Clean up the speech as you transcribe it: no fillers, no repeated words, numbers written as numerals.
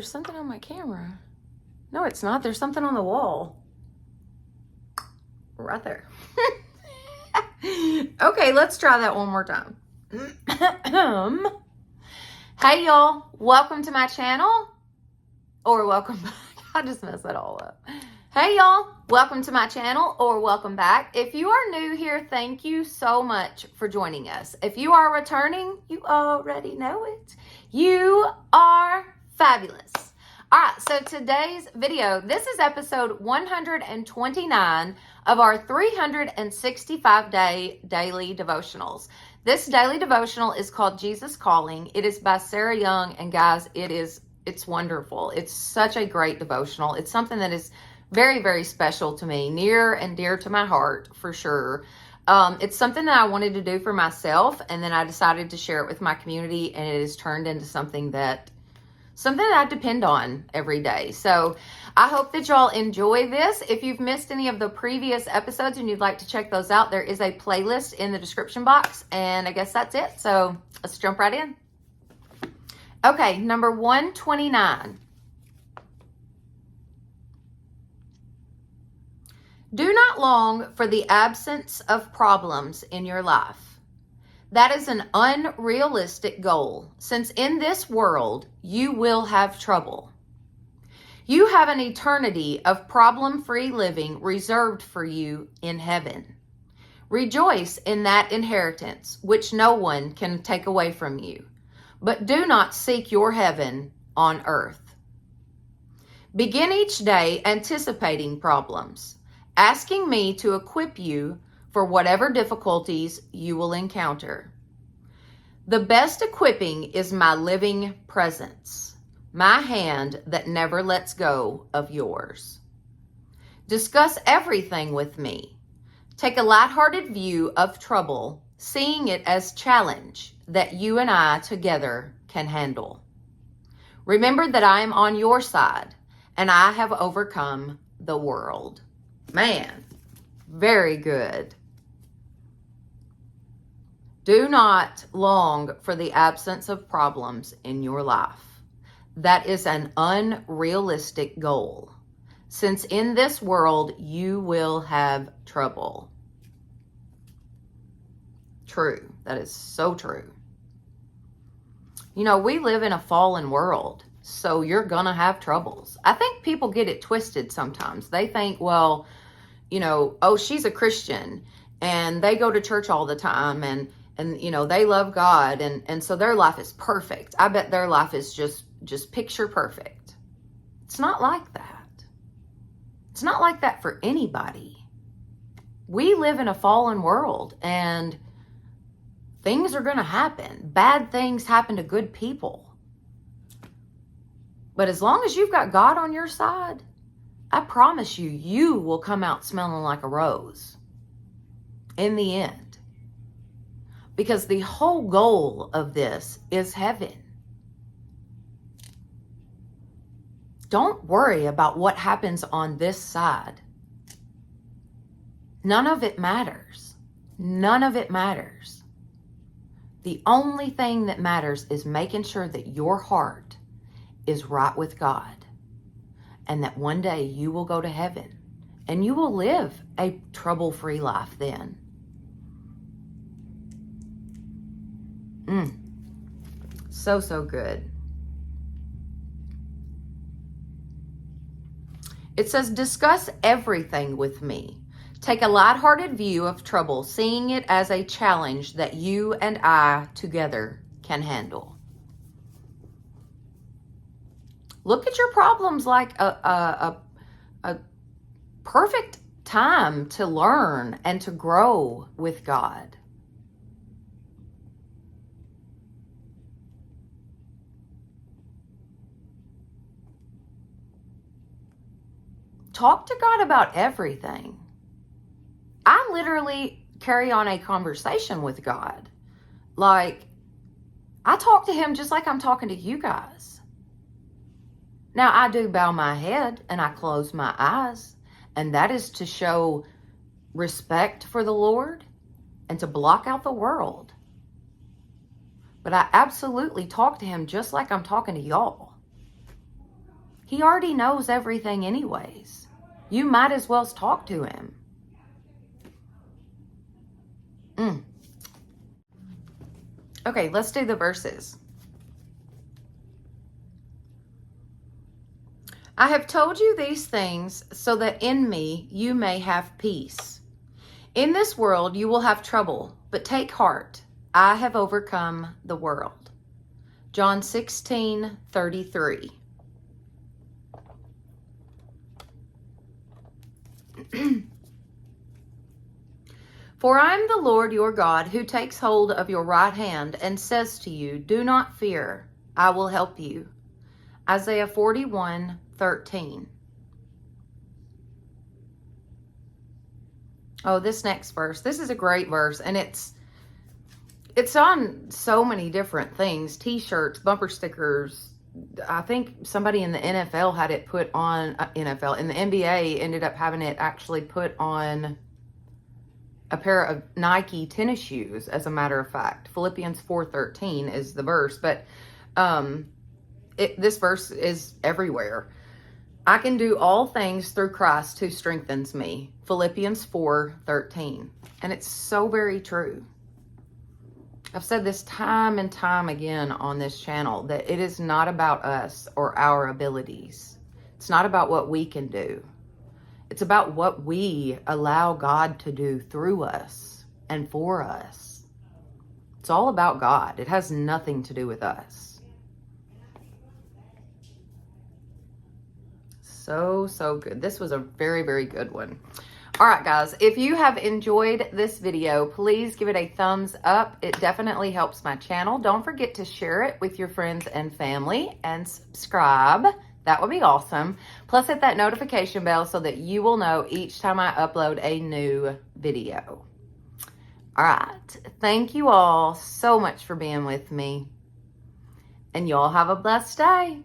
there's something on my camera. No, it's not. There's something on the wall. Right there. Okay, let's try that one more time. Hey, y'all. Welcome to my channel. Or welcome back. I just messed that all up. Hey, y'all. Welcome to my channel or welcome back. If you are new here, thank you so much for joining us. If you are returning, you already know it. You are fabulous. All right, so today's video, this is episode 129 of our 365-day daily devotionals. This daily devotional is called Jesus Calling. It is by Sarah Young, and guys, it's wonderful. It's such a great devotional. It's something that is very, very special to me, near and dear to my heart, for sure. It's something that I wanted to do for myself, and then I decided to share it with my community, and it has turned into something that I depend on every day. So I hope that y'all enjoy this. If you've missed any of the previous episodes and you'd like to check those out, there is a playlist in the description box, and I guess that's it. So let's jump right in. Okay, number 129. Do not long for the absence of problems in your life. That is an unrealistic goal, since in this world, you will have trouble. You have an eternity of problem-free living reserved for you in heaven. Rejoice in that inheritance, which no one can take away from you. But do not seek your heaven on earth. Begin each day anticipating problems, asking me to equip you for whatever difficulties you will encounter. The best equipping is my living presence, my hand that never lets go of yours. Discuss everything with me. Take a lighthearted view of trouble, seeing it as challenge that you and I together can handle. Remember that I am on your side and I have overcome the world. Man, very good. Do not long for the absence of problems in your life. That is an unrealistic goal, since in this world you will have trouble. True. That is so true. You know, we live in a fallen world, so you're going to have troubles. I think people get it twisted sometimes. They think, well, you know, oh, she's a Christian and they go to church all the time and you know, they love God and so their life is perfect. I bet their life is just picture perfect. It's not like that. It's not like that for anybody. We live in a fallen world and things are going to happen. Bad things happen to good people. But as long as you've got God on your side, I promise you, you will come out smelling like a rose in the end. Because the whole goal of this is heaven. Don't worry about what happens on this side. None of it matters. None of it matters. The only thing that matters is making sure that your heart is right with God. And that one day you will go to heaven. And you will live a trouble-free life then. So good. It says, discuss everything with me. Take a lighthearted view of trouble, seeing it as a challenge that you and I together can handle. Look at your problems like a perfect time to learn and to grow with God. Talk to God about everything. I literally carry on a conversation with God. Like, I talk to him just like I'm talking to you guys. Now, I do bow my head and I close my eyes, and that is to show respect for the Lord and to block out the world. But I absolutely talk to him just like I'm talking to y'all. He already knows everything anyways. You might as well talk to him. Okay, let's do the verses. I have told you these things so that in me you may have peace. In this world you will have trouble, but take heart. I have overcome the world. John 16:33. For I am the Lord your God, who takes hold of your right hand and says to you, do not fear, I will help you. Isaiah 41:13. Oh, this next verse. This is a great verse, and it's on so many different things. T-shirts, bumper stickers. I think somebody in the NFL had it put on, in the NBA ended up having it actually put on a pair of Nike tennis shoes, as a matter of fact. Philippians 4:13 is the verse, but this verse is everywhere. I can do all things through Christ who strengthens me. Philippians 4:13. And it's so very true. I've said this time and time again on this channel, that it is not about us or our abilities. It's not about what we can do. It's about what we allow God to do through us and for us. It's all about God. It has nothing to do with us. So good. This was a very, very good one. All right, guys, if you have enjoyed this video, please give it a thumbs up. It definitely helps my channel. Don't forget to share it with your friends and family, and subscribe. That would be awesome. Plus, hit that notification bell so that you will know each time I upload a new video. All right. Thank you all so much for being with me. And y'all have a blessed day.